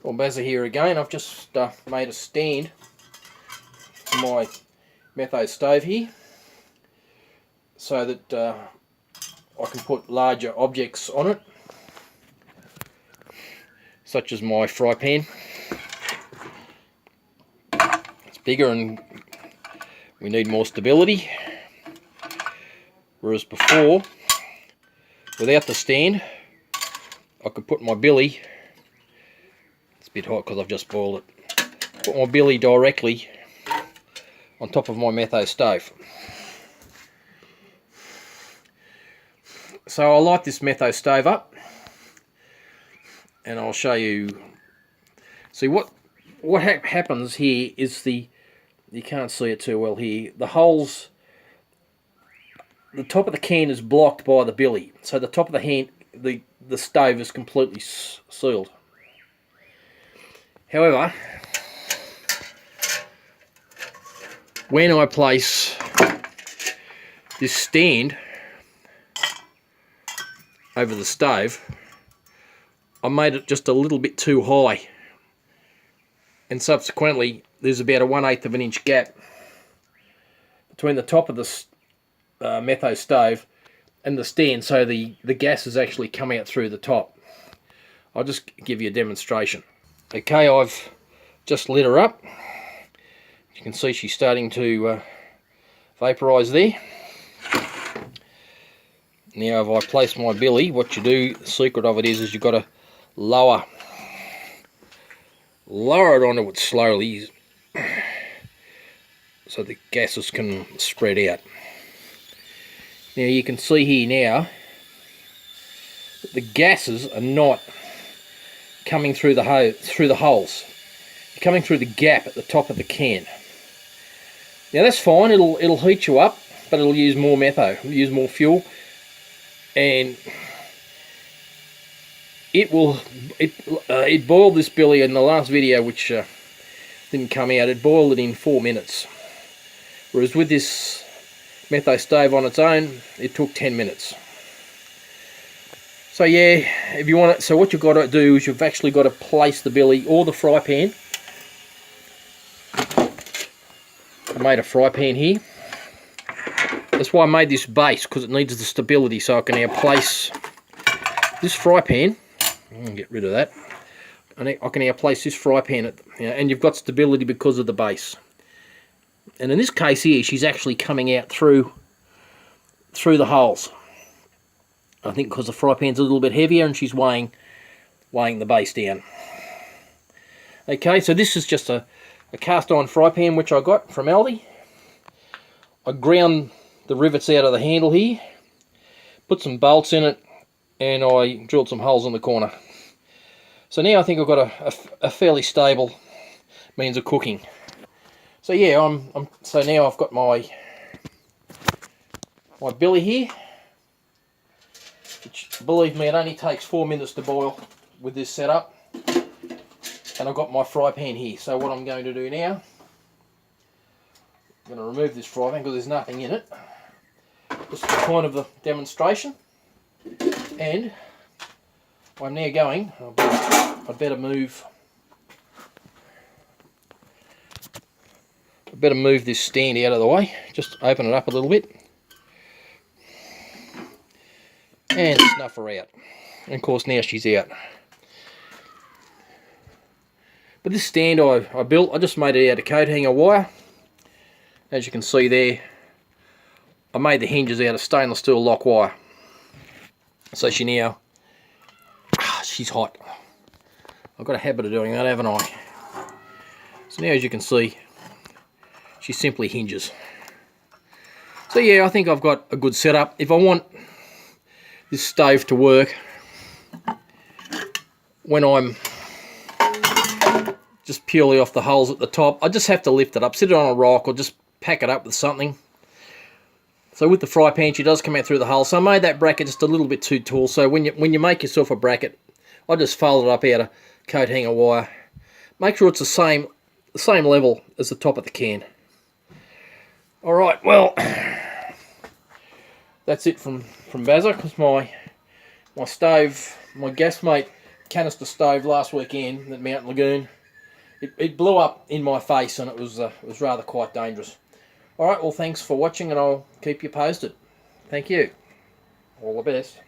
Well, Bazza here again. I've just made a stand for my Metho stove here so that I can put larger objects on it, such as my fry pan. It's bigger and we need more stability, whereas before, without the stand, I could put my billy, it's a bit hot because I've just boiled it, put my billy directly on top of my Metho stove. So I'll light this Metho stove up and I'll show you. See what happens here is you can't see it too well here, the holes, the top of the can is blocked by the billy, so the top of the stove is completely sealed. However, when I place this stand over the stove, I made it just a little bit too high, and subsequently there's about a 1/8 of an inch gap between the top of the Metho stove and the stand, so the gas has actually come out through the top. I'll just give you a demonstration. Okay, I've just lit her up. You can see she's starting to vaporise there. Now if I place my billy, what you do, the secret of it is you've got to lower it onto it slowly so the gases can spread out. Now you can see here now that the gases are not coming through the holes. They're coming through the gap at the top of the can. Now that's fine, it'll heat you up, but it'll use more Metho, it'll use more fuel, and it boiled this billy in the last video, which didn't come out. It boiled it in 4 minutes, whereas with this Metho stove on its own, it took 10 minutes. So yeah, if you want it, so what you've got to do is you've actually got to place the billy or the fry pan. I made a fry pan here. That's why I made this base, because it needs the stability, so I can now place this fry pan. Get rid of that. And I can now place this fry pan and you've got stability because of the base. And in this case here, she's actually coming out through the holes. I think because the fry pan's a little bit heavier and she's weighing the base down. Okay, so this is just a cast iron fry pan which I got from Aldi. I ground the rivets out of the handle here, put some bolts in it, and I drilled some holes in the corner. So now I think I've got a fairly stable means of cooking. So yeah, so now I've got my billy here, which, believe me, it only takes 4 minutes to boil with this setup. And I've got my fry pan here. So what I'm going to do now, I'm going to remove this fry pan because there's nothing in it. Just for the point of the demonstration. And I'm now going, I'd better move this stand out of the way, just open it up a little bit and snuff her out. And of course now she's out. But this stand I built, I just made it out of coat hanger wire. As you can see there, I made the hinges out of stainless steel lock wire. So she now, she's hot. I've got a habit of doing that, haven't I? So now as you can see, she simply hinges. So yeah, I think I've got a good setup. If I want this stove to work when I'm just purely off the holes at the top, I just have to lift it up, sit it on a rock, or just pack it up with something. So with the fry pan, she does come out through the hole. So I made that bracket just a little bit too tall. So when you make yourself a bracket, I just fold it up out of coat hanger wire. Make sure it's the same level as the top of the can. All right, well, that's it from Bazza, because my stove, my gas mate canister stove last weekend at Mountain Lagoon. It blew up in my face, and it was rather quite dangerous. Alright, well thanks for watching, and I'll keep you posted. Thank you. All the best.